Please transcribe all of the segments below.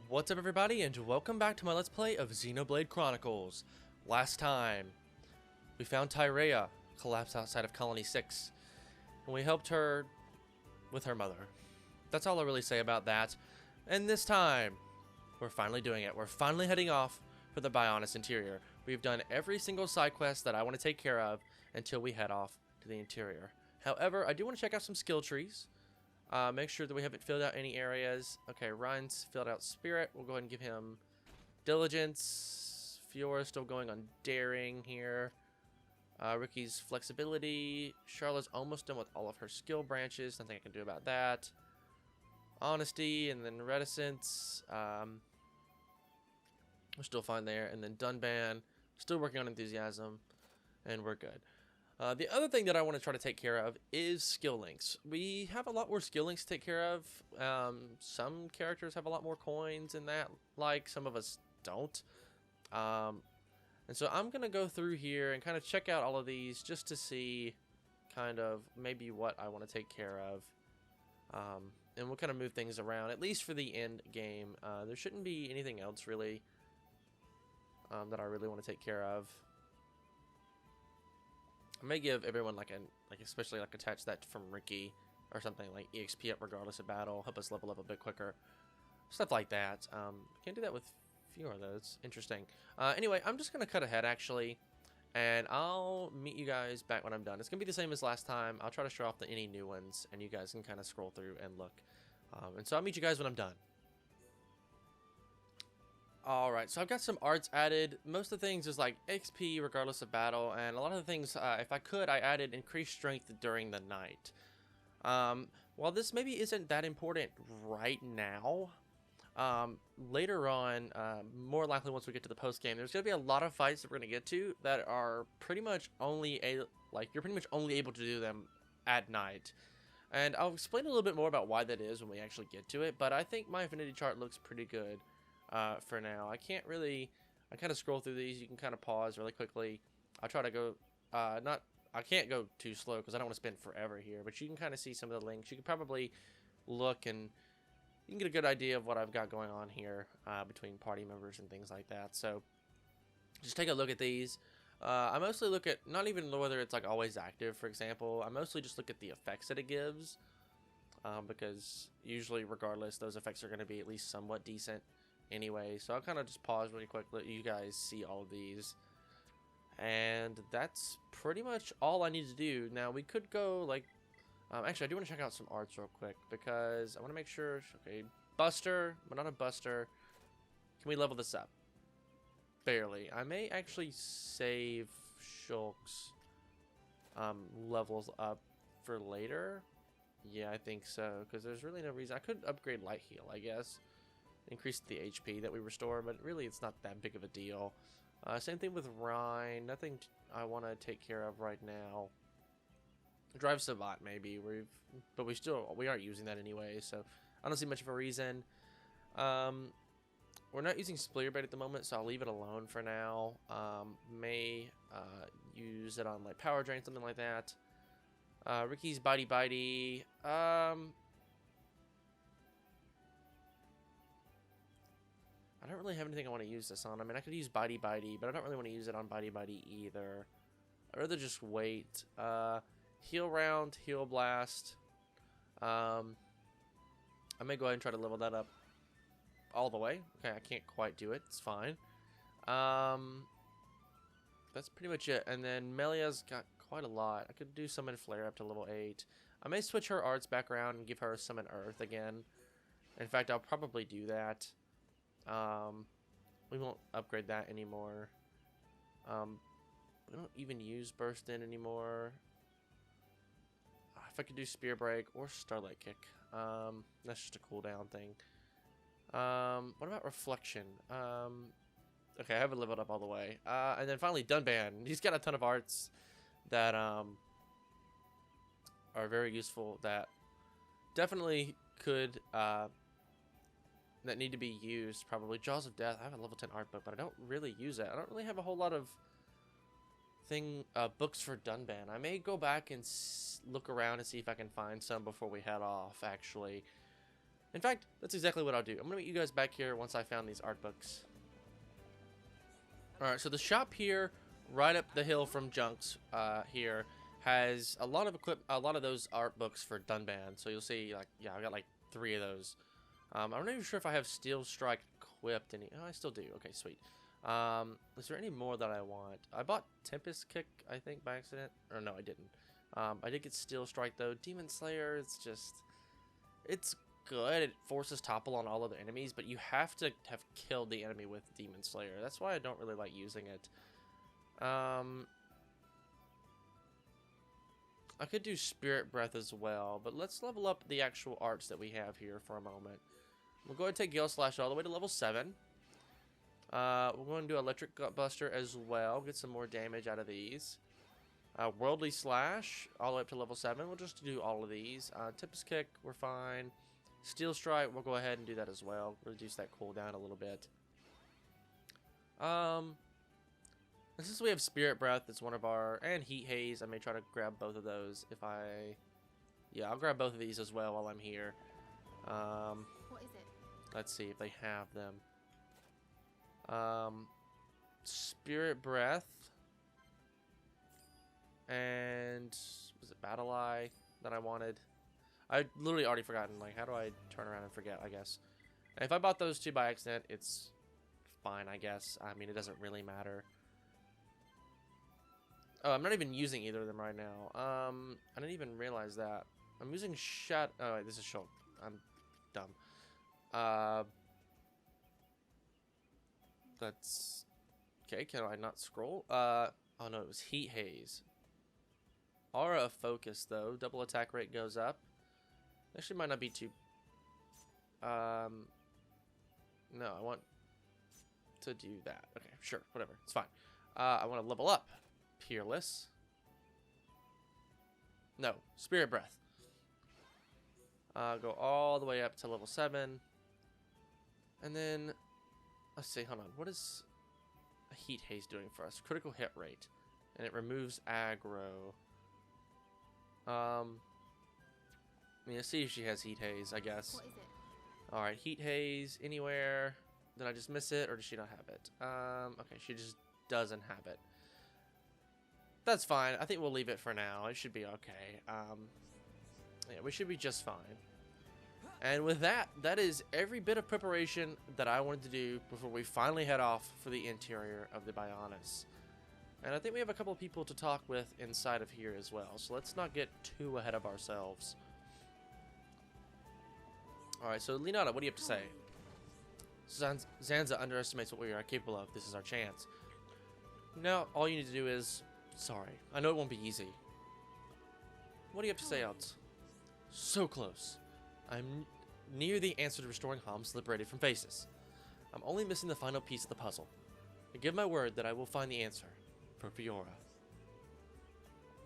What's up everybody, and welcome back to my Let's Play of Xenoblade Chronicles. Last time, we found Tyrea collapsed outside of Colony 6, and we helped her with her mother. That's all I really say about that. And this time, we're finally doing it. We're finally heading off for the Bionis Interior. We've done every single side quest that I want to take care of until we head off to the Interior. However, I do want to check out some skill trees. Make sure that we haven't filled out any areas. Okay, Ryan's filled out Spirit. We'll go ahead and give him Diligence. Fiora's still going on Daring here. Ricky's Flexibility. Charlotte's almost done with all of her skill branches. Nothing I can do about that. Honesty, and then Reticence. We're still fine there. And then Dunban. Still working on Enthusiasm. And we're good. The other thing that I want to try to take care of is skill links. We have a lot more skill links to take care of. Some characters have a lot more coins in that, like some of us don't. And so I'm going to go through here and kind of check out all of these just to see kind of maybe what I want to take care of. And we'll kind of move things around, at least for the end game. There shouldn't be anything else really that I really want to take care of. I may give everyone especially attach that from Ricky or something like EXP up regardless of battle, help us level up a bit quicker, stuff like that. Can't do that with Fiora though. It's interesting. Anyway, I'm just gonna cut ahead actually, and I'll meet you guys back when I'm done. It's gonna be the same as last time. I'll try to show off any new ones, and you guys can kind of scroll through and look. And so I'll meet you guys when I'm done. Alright, so I've got some arts added. Most of the things is like XP regardless of battle, and a lot of the things, if I could, I added increased strength during the night. While this maybe isn't that important right now, later on, more likely once we get to the post game, there's going to be a lot of fights that we're going to get to that are pretty much only, you're pretty much only able to do them at night. And I'll explain a little bit more about why that is when we actually get to it, but I think my affinity chart looks pretty good. For now, I kind of scroll through these. You can kind of pause really quickly. I'll try to go, I can't go too slow because I don't want to spend forever here, but you can kind of see some of the links. You can probably look and you can get a good idea of what I've got going on here between party members and things like that. So just take a look at these. I mostly look at, not even whether it's like always active, for example. I mostly just look at the effects that it gives because usually regardless, those effects are going to be at least somewhat decent. Anyway, so I'll kind of just pause really quick, let you guys see all of these, and that's pretty much all I need to do. Now we could go actually I do want to check out some arts real quick because I want to make sure. Okay, Buster, but not a Buster. Can we level this up? Barely. I may actually save Shulk's levels up for later. Yeah, I think so, because there's really no reason. I could upgrade Light Heal, I guess. Increase the HP that we restore, but really it's not that big of a deal. Same thing with Rhine. Nothing I want to take care of right now. Drive Savant maybe, but we aren't using that anyway, so I don't see much of a reason. We're not using Splitter Bait at the moment, so I'll leave it alone for now. May use it on like Power Drain, something like that. Ricky's Bitey. I don't really have anything I want to use this on. I mean, I could use Bitey, but I don't really want to use it on Bitey either. I'd rather just wait. Heal Round, Heal Blast. I may go ahead and try to level that up all the way. Okay, I can't quite do it. It's fine. That's pretty much it. And then Melia's got quite a lot. I could do Summon Flare up to level 8. I may switch her arts back around and give her Summon Earth again. In fact, I'll probably do that. We won't upgrade that anymore. We don't even use Burst In anymore. If I could do Spear Break or Starlight Kick, that's just a cooldown thing. What about Reflection? Okay, I haven't leveled up all the way. And then finally Dunban. He's got a ton of arts that are very useful, that definitely could that need to be used, probably. Jaws of Death. I have a level 10 art book, but I don't really use it. I don't really have a whole lot of books for Dunban. I may go back and look around and see if I can find some before we head off, actually. In fact, that's exactly what I'll do. I'm going to meet you guys back here once I found these art books. Alright, so the shop here, right up the hill from Junks, here, has a lot of those art books for Dunban. So you'll see, like, yeah, I got like 3 of those. I'm not even sure if I have Steel Strike equipped. Oh, I still do. Okay, sweet. Is there any more that I want? I bought Tempest Kick, I think, by accident. Or no, I didn't. I did get Steel Strike, though. Demon Slayer, it's good. It forces topple on all other enemies, but you have to have killed the enemy with Demon Slayer. That's why I don't really like using it. I could do Spirit Breath as well, but let's level up the actual arts that we have here for a moment. We'll go ahead and take Gale Slash all the way to level 7. We're going to do Electric Gut Buster as well. Get some more damage out of these. Worldly Slash all the way up to level 7. We'll just do all of these. Tempest Kick, we're fine. Steel Strike, we'll go ahead and do that as well. Reduce that cooldown a little bit. Since we have Spirit Breath, it's one of our... And Heat Haze, I may try to grab both of those if I... Yeah, I'll grab both of these as well while I'm here. What is it? Let's see if they have them. Spirit Breath. And... Was it Battle Eye that I wanted? I literally already forgotten. Like, how do I turn around and forget, I guess? And if I bought those 2 by accident, it's fine, I guess. I mean, it doesn't really matter. Oh, I'm not even using either of them right now. I didn't even realize that. I'm using Shut... Oh, wait, this is Shulk. I'm dumb. That's... Okay, can I not scroll? Oh no, it was Heat Haze. Aura of Focus, though. Double attack rate goes up. Actually, might not be too... No, I want to do that. Okay, sure, whatever. It's fine. I want to level up. Peerless. No, Spirit Breath. Go all the way up to level 7. And then... Let's see, hold on. What is a Heat Haze doing for us? Critical hit rate. And it removes aggro. I mean, let's see if she has Heat Haze, I guess. What is it? Alright, Heat Haze anywhere. Did I just miss it, or does she not have it? Okay, she just doesn't have it. That's fine. I think we'll leave it for now. It should be okay. Yeah, we should be just fine. And with that, that is every bit of preparation that I wanted to do before we finally head off for the interior of the Bionis. And I think we have a couple of people to talk with inside of here as well, so let's not get too ahead of ourselves. Alright, so Leonardo, what do you have to say? Zanza underestimates what we are capable of. This is our chance. Now, all you need to do is... Sorry, I know it won't be easy. What do you have to say, else? So close. I'm near the answer to restoring Homs liberated from Faces. I'm only missing the final piece of the puzzle. I give my word that I will find the answer for Fiora.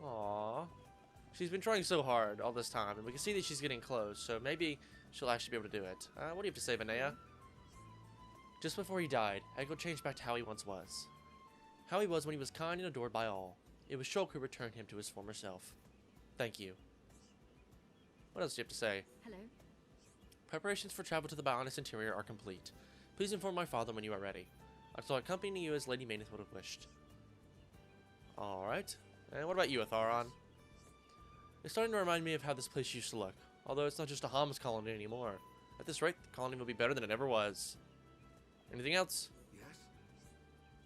Aww. She's been trying so hard all this time, and we can see that she's getting close, so maybe she'll actually be able to do it. What do you have to say, Vanea? Just before he died, Echo changed back to how he once was. How he was when he was kind and adored by all. It was Shulk who returned him to his former self. Thank you. What else do you have to say? Hello? Preparations for travel to the Bionis Interior are complete. Please inform my father when you are ready. I shall accompany you as Lady Mayneth would have wished. Alright. And what about you, Atharon? It's starting to remind me of how this place used to look. Although it's not just a Homs colony anymore. At this rate, the colony will be better than it ever was. Anything else? Yes?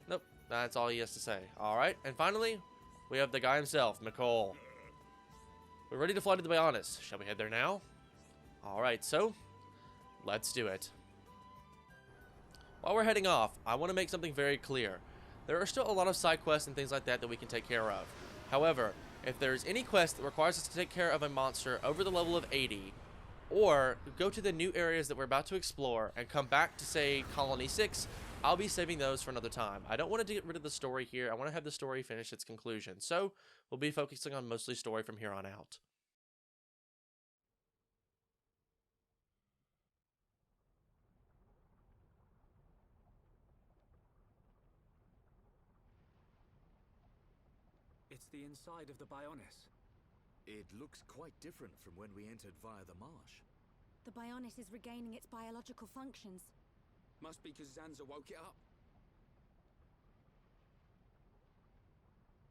Nope. That's all he has to say. Alright. And finally, we have the guy himself, Nicole. We're ready to fly to the Bionis. Shall we head there now? Alright, so let's do it. While we're heading off, I want to make something very clear. There are still a lot of side quests and things like that we can take care of. However, if there's any quest that requires us to take care of a monster over the level of 80, or go to the new areas that we're about to explore and come back to, say, Colony 6, I'll be saving those for another time. I don't want to get rid of the story here. I want to have the story finish its conclusion. So, we'll be focusing on mostly story from here on out. It's the inside of the Bionis. It looks quite different from when we entered via the marsh. The Bionis is regaining its biological functions. Must be because Zanza woke it up.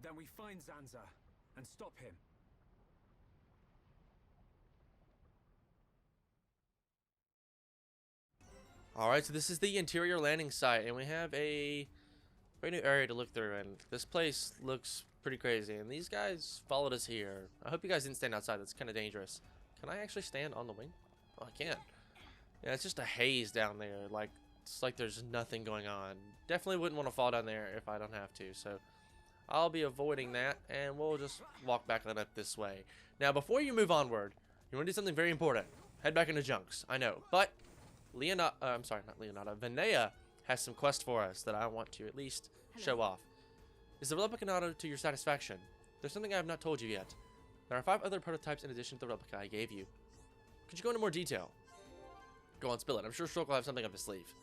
Then we find Zanza and stop him. Alright, so this is the interior landing site, and we have a brand new area to look through, and this place looks pretty crazy, and these guys followed us here. I hope you guys didn't stand outside. That's kind of dangerous. Can I actually stand on the wing? Oh, I can. Yeah, it's just a haze down there. Like, it's like there's nothing going on. Definitely wouldn't want to fall down there if I don't have to, so I'll be avoiding that, and we'll just walk back on up this way. Now, before you move onward, you want to do something very important. Head back into Junks, I know, but I'm sorry, not Leonardo. Vinaya has some quest for us that I want to at least show off. Is the replica not to your satisfaction? There's something I have not told you yet. There are 5 other prototypes in addition to the replica I gave you. Could you go into more detail? Go on, spill it. I'm sure Shulk will have something up his sleeve.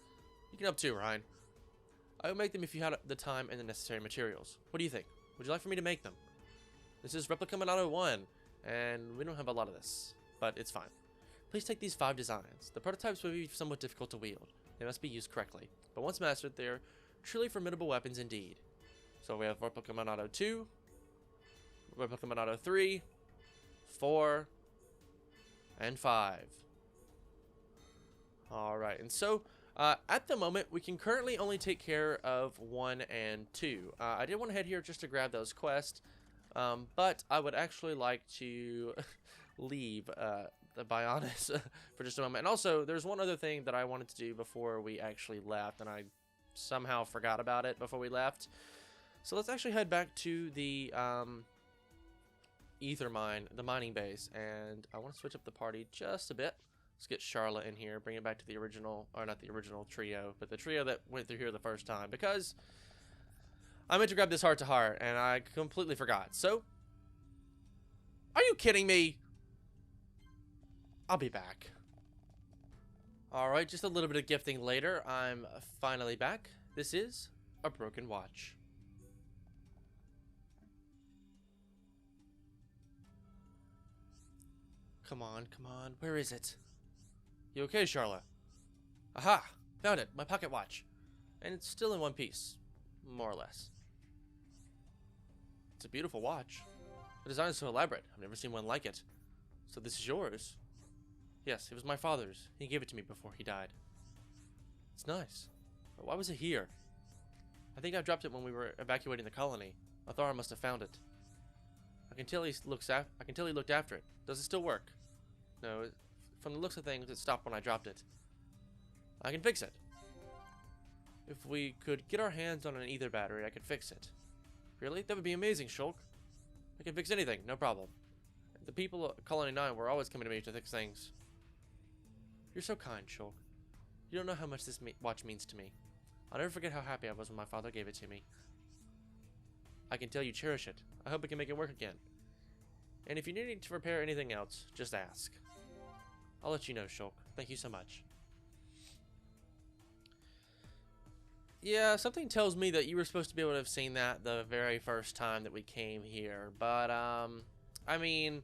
You can help too, Ryan. I would make them if you had the time and the necessary materials. What do you think? Would you like for me to make them? This is Replica Monado 1, and we don't have a lot of this, but it's fine. Please take these 5 designs. The prototypes will be somewhat difficult to wield. They must be used correctly, but once mastered, they are truly formidable weapons indeed. So we have Replica Monado 2, Replica Monado 3, 4, and 5. Alright, and so at the moment, we can currently only take care of 1 and 2. I did want to head here just to grab those quests, but I would actually like to leave the Bionis for just a moment. And also, there's one other thing that I wanted to do before we actually left, and I somehow forgot about it before we left. So let's actually head back to the ether mine, the mining base, and I want to switch up the party just a bit. Let's get Charlotte in here, bring it back to the original, or not the original trio, but the trio that went through here the first time, because I meant to grab this heart to heart, and I completely forgot. So, are you kidding me? I'll be back. Alright, just a little bit of gifting later, I'm finally back. This is a broken watch. Come on, where is it? You okay, Charlotte? Aha! Found it, my pocket watch. And it's still in one piece, more or less. It's a beautiful watch. The design is so elaborate, I've never seen one like it. So this is yours? Yes, it was my father's. He gave it to me before he died. It's nice. But why was it here? I think I dropped it when we were evacuating the colony. Athara must have found it. I can tell he looked after it. Does it still work? No, from the looks of things, it stopped when I dropped it. I can fix it. If we could get our hands on an ether battery, I could fix it. Really? That would be amazing, Shulk. I can fix anything, no problem. The people at Colony 9 were always coming to me to fix things. You're so kind, Shulk. You don't know how much this watch means to me. I'll never forget how happy I was when my father gave it to me. I can tell you cherish it. I hope we can make it work again. And if you need to repair anything else, just ask. I'll let you know, Shulk. Thank you so much. Yeah, something tells me that you were supposed to be able to have seen that the very first time that we came here. But, I mean,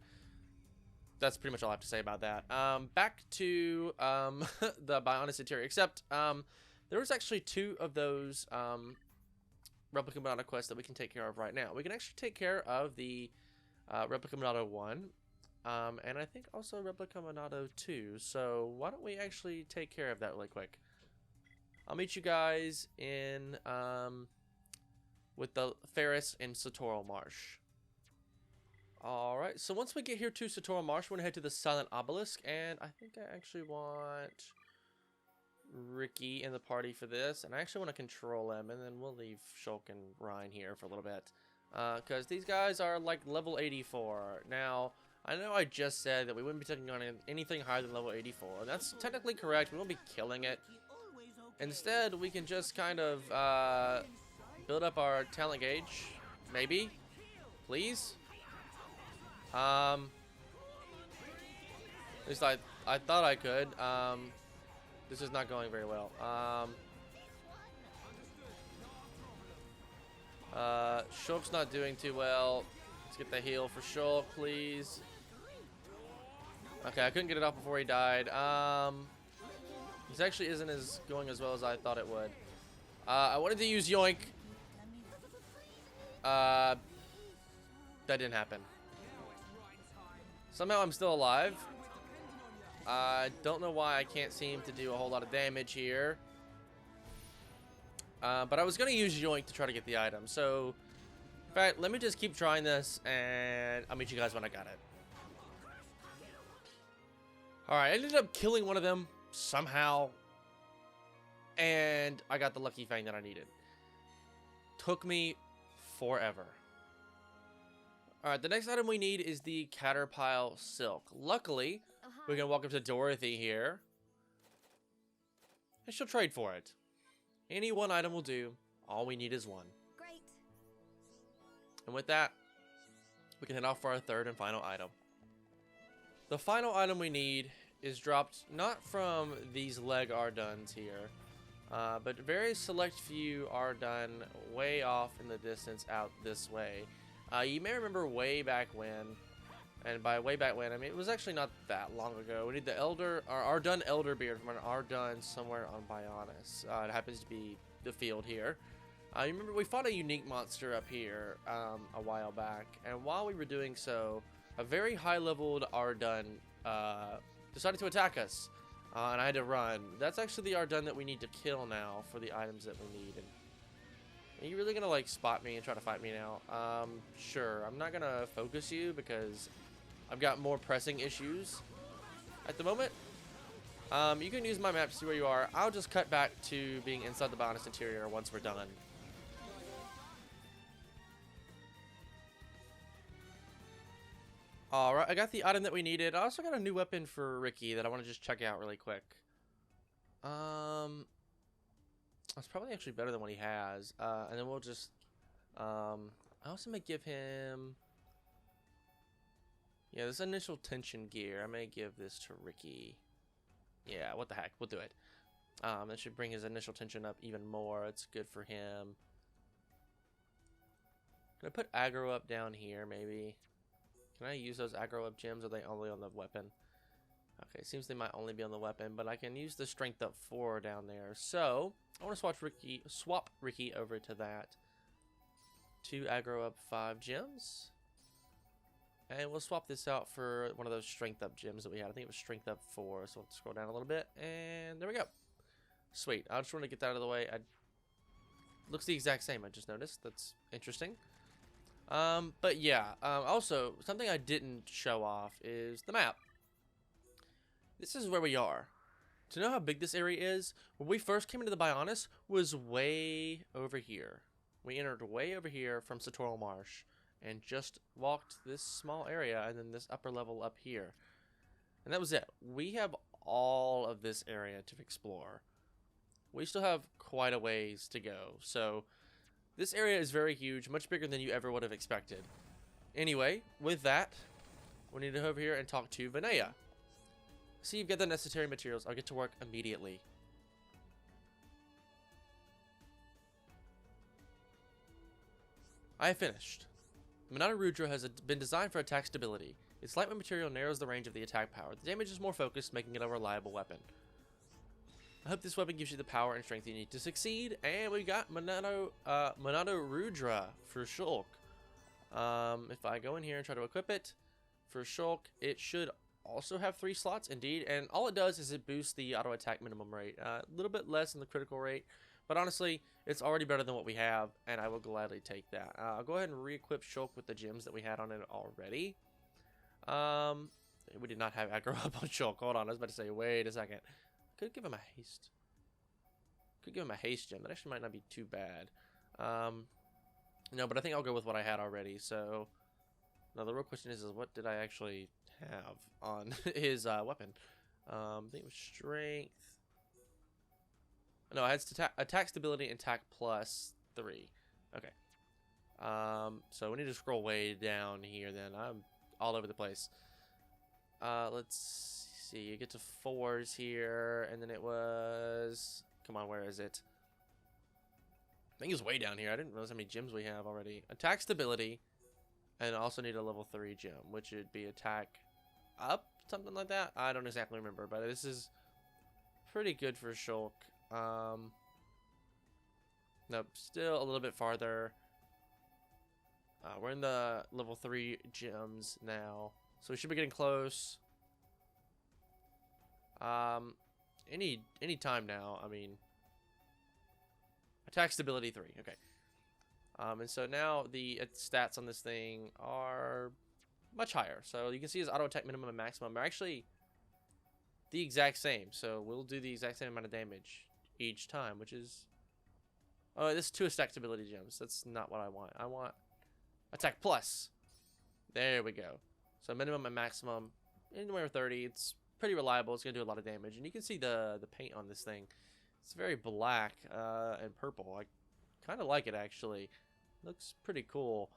that's pretty much all I have to say about that. Back to, the Bionis Interior. Except, there was actually 2 of those, Replica Monado quests that we can take care of right now. We can actually take care of the, Replica Monado 1. And I think also Replica Monado 2. So why don't we actually take care of that really quick? I'll meet you guys in with the Ferris in Satoral Marsh. Alright, so once we get here to Satoral Marsh, we're going to head to the Silent Obelisk, and I think I actually want Ricky in the party for this, and I actually want to control him, and then we'll leave Shulk and Ryan here for a little bit. Because these guys are like level 84. Now, I know I just said that we wouldn't be taking on anything higher than level 84. That's technically correct. We won't be killing it. Instead, we can just kind of build up our talent gauge. Maybe. Please. At least I thought I could. This is not going very well. Shulk's not doing too well. Let's get the heal for Shulk, please. Okay, I couldn't get it off before he died. This actually isn't going as well as I thought it would. I wanted to use Yoink. That didn't happen. Somehow I'm still alive. I don't know why I can't seem to do a whole lot of damage here. But I was going to use Yoink to try to get the item. So, in fact, let me just keep trying this, and I'll meet you guys when I got it. Alright, I ended up killing one of them somehow. And I got the lucky fang that I needed. Took me forever. Alright, the next item we need is the Caterpillar Silk. Luckily, we can walk up to Dorothy here. And she'll trade for it. Any one item will do. All we need is one. Great. And with that, we can head off for our third and final item. The final item we need is dropped not from these leg Arduns here, but very select few are done way off in the distance out this way. You may remember way back when, and by way back when, I mean it was actually not that long ago. We need the Ardun Elder Beard from an Ardun somewhere on Bionis. It happens to be the field here. You remember we fought a unique monster up here a while back, and while we were doing so, a very high-leveled Ardun decided to attack us, and I had to run. That's actually the Ardun that we need to kill now for the items that we need. And are you really gonna like spot me and try to fight me now? Sure. I'm not gonna focus you because I've got more pressing issues at the moment. You can use my map to see where you are. I'll just cut back to being inside the Bionis Interior once we're done. Alright, I got the item that we needed. I also got a new weapon for Ricky that I want to just check out really quick. That's probably actually better than what he has. And then we'll just... I also may give him... Yeah, this initial tension gear. I may give this to Ricky. Yeah, what the heck. We'll do it. That should bring his initial tension up even more. It's good for him. Can I put aggro up down here, maybe? Can I use those aggro up gems, or are they only on the weapon? Okay, it seems they might only be on the weapon, but I can use the strength up 4 down there. So, I want to swap Ricky over to that. 2 aggro up 5 gems. And we'll swap this out for one of those strength up gems that we had. I think it was strength up 4, so we'll scroll down a little bit, and there we go. Sweet. I just want to get that out of the way. Looks the exact same, I just noticed. That's interesting. But yeah, also, something I didn't show off is the map. This is where we are. To know how big this area is, when we first came into the Bionis was way over here. We entered way over here from Satoral Marsh and just walked this small area and then this upper level up here. And that was it. We have all of this area to explore. We still have quite a ways to go, so this area is very huge, much bigger than you ever would have expected. Anyway, with that, we need to go over here and talk to Vinaya. See, you've got the necessary materials. I'll get to work immediately. I have finished. Monado Rudra has been designed for attack stability. Its light material narrows the range of the attack power. The damage is more focused, making it a reliable weapon. I hope this weapon gives you the power and strength you need to succeed. And we got Monado Rudra for Shulk. If I go in here and try to equip it for Shulk, it should also have 3 slots indeed. And all it does is it boosts the auto attack minimum rate. A little bit less than the critical rate. But honestly, it's already better than what we have. And I will gladly take that. I'll go ahead and re-equip Shulk with the gems that we had on it already. We did not have aggro up on Shulk. Hold on, I was about to say, wait a second. Could give him a haste. Could give him a haste gem. That actually might not be too bad. No, but I think I'll go with what I had already. So, now the real question is what did I actually have on his weapon? I think it was strength. No, I had attack stability and attack plus 3. Okay. So we need to scroll way down here. Then I'm all over the place. Let's see, you get to 4s here, and then it was, come on, where is it? I think it's way down here. I didn't realize how many gems we have already. Attack stability, and also need a level 3 gem, which would be attack up something like that. I don't exactly remember, but this is pretty good for Shulk. Nope, still a little bit farther. We're in the level 3 gyms now, so we should be getting close. Any time now. I mean, attack stability 3. Okay. And so now the stats on this thing are much higher. So you can see his auto attack minimum and maximum are actually the exact same. So we'll do the exact same amount of damage each time, which is... Oh, this is 2 attack stability gems. That's not what I want. I want attack plus. There we go. So minimum and maximum, anywhere 30. It's pretty reliable. It's going to do a lot of damage. And you can see the paint on this thing. It's very black and purple. I kind of like it, actually. Looks pretty cool.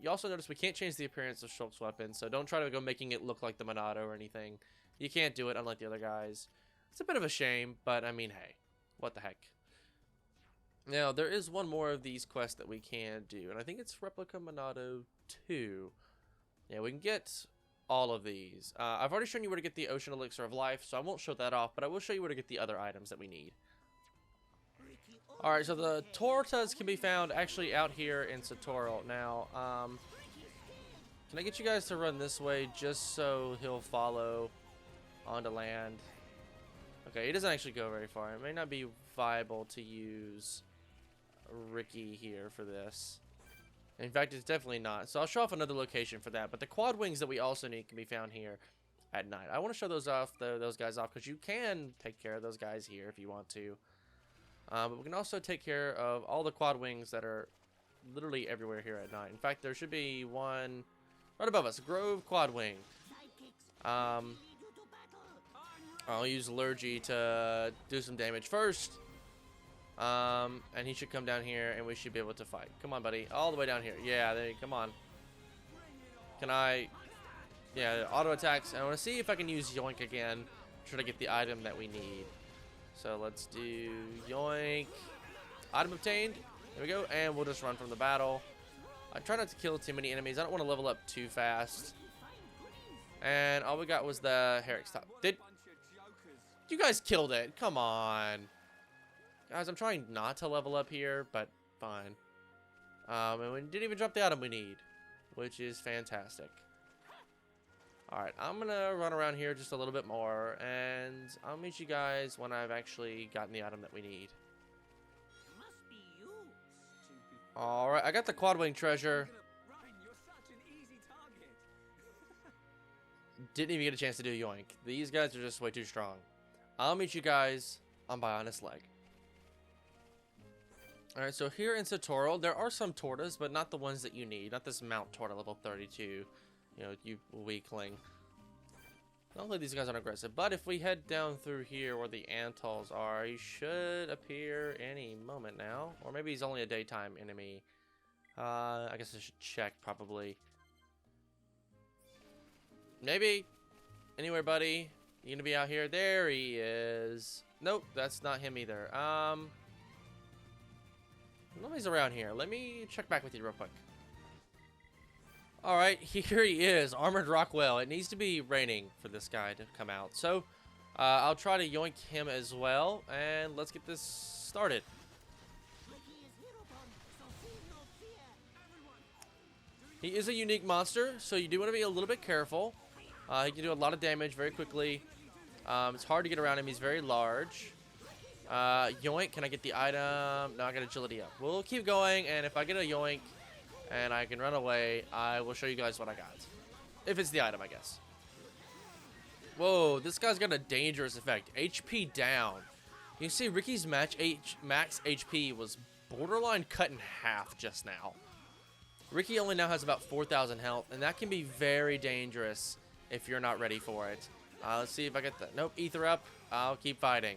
You also notice we can't change the appearance of Shulk's weapon, so don't try to go making it look like the Monado or anything. You can't do it, unlike the other guys. It's a bit of a shame, but I mean, hey, what the heck. Now, there is one more of these quests that we can do, and I think it's Replica Monado 2. Yeah, we can get all of these. I've already shown you where to get the Ocean Elixir of Life, so I won't show that off, but I will show you where to get the other items that we need. Alright, so the tortas can be found actually out here in Satoral. Now, can I get you guys to run this way just so he'll follow onto land? Okay, he doesn't actually go very far. It may not be viable to use Ricky here for this. In fact, it's definitely not. So I'll show off another location for that. But the quad wings that we also need can be found here at night. I want to show those off, those guys off, because you can take care of those guys here if you want to. But we can also take care of all the quad wings that are literally everywhere here at night. In fact, there should be one right above us, Grove Quad Wing. I'll use Lurgy to do some damage first. And he should come down here and we should be able to fight. Come on, buddy. All the way down here. Yeah, there you come on. Can I... Yeah, auto attacks. I want to see if I can use Yoink again. Try to get the item that we need. So let's do Yoink. Item obtained. There we go. And we'll just run from the battle. I try not to kill too many enemies. I don't want to level up too fast. And all we got was the Herrick stop. Did you guys killed it? Come on. Guys, I'm trying not to level up here, but fine. And we didn't even drop the item we need, which is fantastic. Alright, I'm going to run around here just a little bit more, and I'll meet you guys when I've actually gotten the item that we need. Alright, I got the quad wing treasure. Didn't even get a chance to do Yoink. These guys are just way too strong. I'll meet you guys on Bionis Leg. Alright, so here in Satoral, there are some tortas, but not the ones that you need. Not this Mount Torta level 32. You know, you weakling. Hopefully these guys aren't aggressive. But if we head down through here where the Antals are, he should appear any moment now. Or maybe he's only a daytime enemy. I guess I should check, probably. Maybe. Anywhere, buddy. You gonna be out here? There he is. Nope, that's not him either. Nobody's around here. Let me check back with you real quick. Alright, here he is. Armored Rockwell. It needs to be raining for this guy to come out. So, I'll try to yoink him as well. And let's get this started. He is a unique monster, so you do want to be a little bit careful. He can do a lot of damage very quickly. It's hard to get around him. He's very large. Yoink, can I get the item? No, I got agility up. We'll keep going, and if I get a yoink and I can run away, I will show you guys what I got. If it's the item, I guess. Whoa, this guy's got a dangerous effect. HP down. You see Ricky's max HP was borderline cut in half just now. Ricky only now has about 4,000 health, and that can be very dangerous if you're not ready for it. Let's see if I get that. Nope, ether up. I'll keep fighting.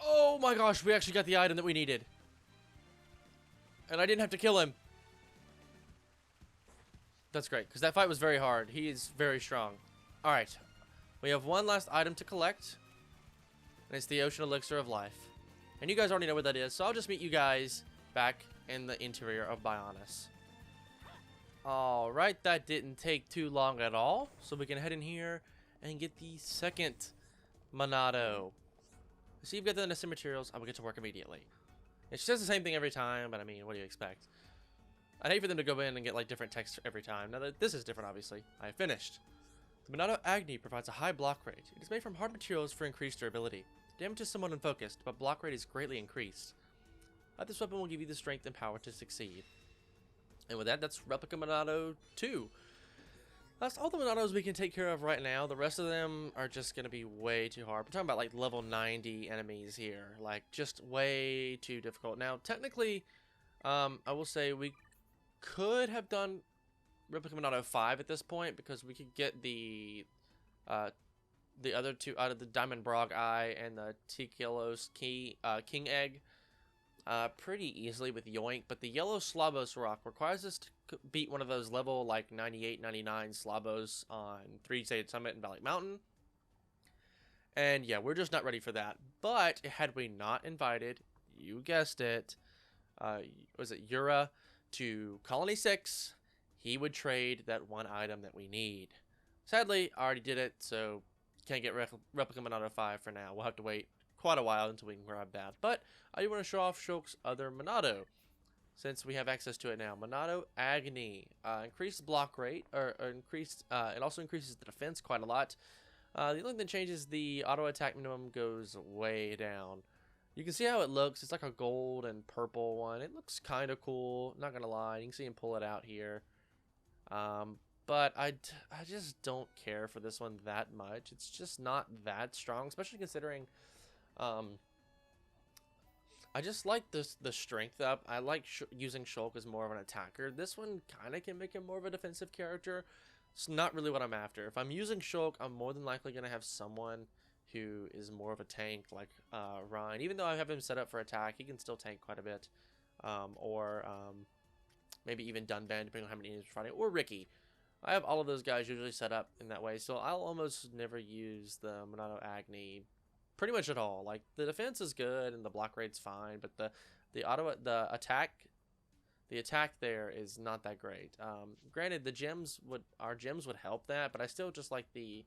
Oh my gosh, we actually got the item that we needed. And I didn't have to kill him. That's great, because that fight was very hard. He is very strong. Alright, we have one last item to collect. And it's the Ocean Elixir of Life. And you guys already know what that is, so I'll just meet you guys back in the interior of Bionis. All right, that didn't take too long at all. So we can head in here and get the second Monado. So you've got the necessary materials. I will get to work immediately. It says the same thing every time, but I mean, what do you expect? I'd hate for them to go in and get like different text every time. Now that this is different, obviously. I have finished. The Monado Agni provides a high block rate. It is made from hard materials for increased durability. Damage is somewhat unfocused, but block rate is greatly increased. This weapon will give you the strength and power to succeed. And with that, that's Replica Monado 2. That's all the Monados we can take care of right now. The rest of them are just going to be way too hard. We're talking about like level 90 enemies here. Like, just way too difficult. Now, technically, I will say we could have done Replica Monado 5 at this point, because we could get the other two out of the Diamond Brog Eye and the Tikilos King Egg pretty easily with Yoink, but the Yellow Slabos Rock requires us to beat one of those level like 98, 99 Slabos on 3-stage Summit and Valley Mountain. And yeah, we're just not ready for that. But had we not invited, you guessed it, was it Yura to Colony 6, he would trade that one item that we need. Sadly, I already did it, so can't get Replica Monado 5 for now. We'll have to wait quite a while until we can grab that. But I do want to show off Shulk's other Monado, since we have access to it now. Monado Agni. Increased block rate, or increased, it also increases the defense quite a lot. The only thing that changes, the auto attack minimum goes way down. You can see how it looks. It's like a gold and purple one. It looks kind of cool, not gonna lie. You can see him pull it out here. But I just don't care for this one that much. It's just not that strong, especially considering I just like the strength up. I like using Shulk as more of an attacker. This one kind of can make him more of a defensive character. It's not really what I'm after. If I'm using Shulk, I'm more than likely going to have someone who is more of a tank, like Ryan. Even though I have him set up for attack, he can still tank quite a bit. Maybe even Dunban, depending on how many enemies we're fighting. Or Ricky. I have all of those guys usually set up in that way, so I'll almost never use the Monado Agni pretty much at all. Like, the defense is good and the block rate's fine, but the attack there is not that great. Granted, our gems would help that, but I still just like the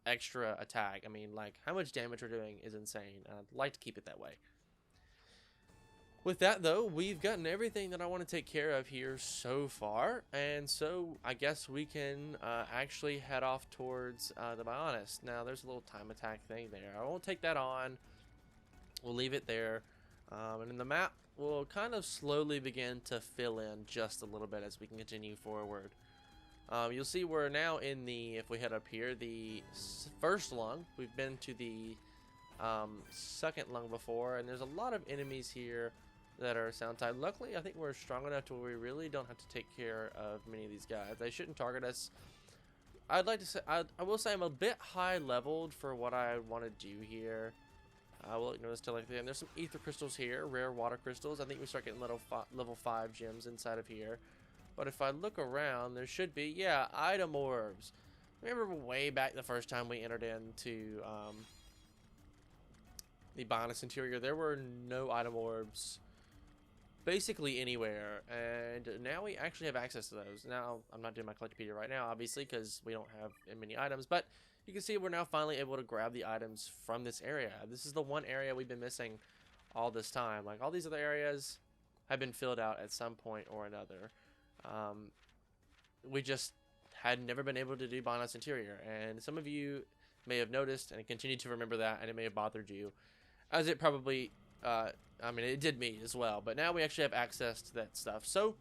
extra attack. I mean, like, how much damage we're doing is insane. I'd like to keep it that way. With that, though, we've gotten everything that I want to take care of here so far, and so I guess we can actually head off towards the Bionis. Now, there's a little time attack thing there. I won't take that on. We'll leave it there, and in the map, we'll kind of slowly begin to fill in just a little bit as we can continue forward. You'll see we're now in the, if we head up here, the first lung. We've been to the second lung before, and there's a lot of enemies here that are sound type. Luckily, I think we're strong enough to where we really don't have to take care of many of these guys. They shouldn't target us. I'd like to say, I will say I'm a bit high leveled for what I want to do here. I will ignore this till like the end. There's some ether crystals here, rare water crystals. I think we start getting level 5 gems inside of here. But if I look around, there should be, yeah, item orbs. Remember way back the first time we entered into the Bionis Interior, there were no item orbs basically anywhere, and now we actually have access to those. Now, I'm not doing my collectopedia right now, obviously, because we don't have many items, but you can see we're now finally able to grab the items from this area. This is the one area we've been missing all this time. Like, all these other areas have been filled out at some point or another. We just had never been able to do Bionis Interior, and some of you may have noticed and continue to remember that, and it may have bothered you, as it probably I mean, it did me as well, but now we actually have access to that stuff. So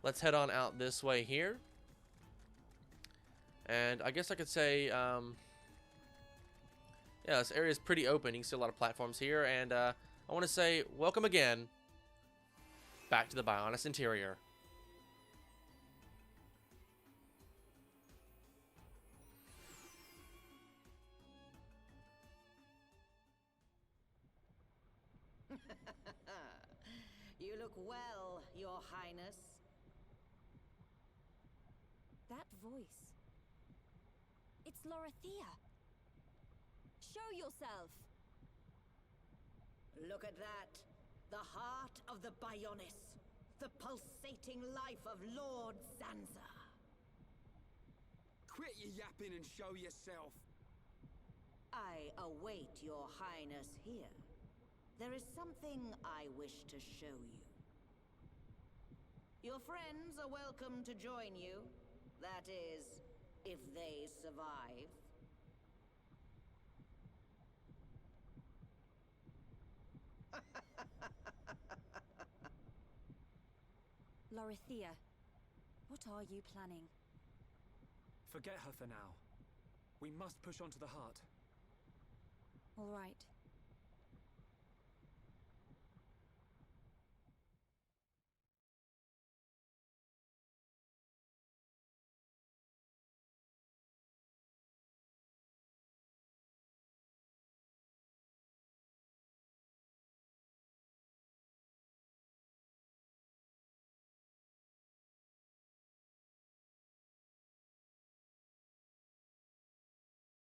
let's head on out this way here, and I guess I could say yeah, this area is pretty open. You can see a lot of platforms here, and I want to say welcome again back to the Bionis Interior. You look well, Your Highness. That voice. It's Lorothea. Show yourself. Look at that. The heart of the Bionis. The pulsating life of Lord Zanza. Quit your yapping and show yourself. I await your highness here. There is something I wish to show you. Your friends are welcome to join you. That is, if they survive. Lorithia, what are you planning? Forget her for now. We must push on to the heart. All right.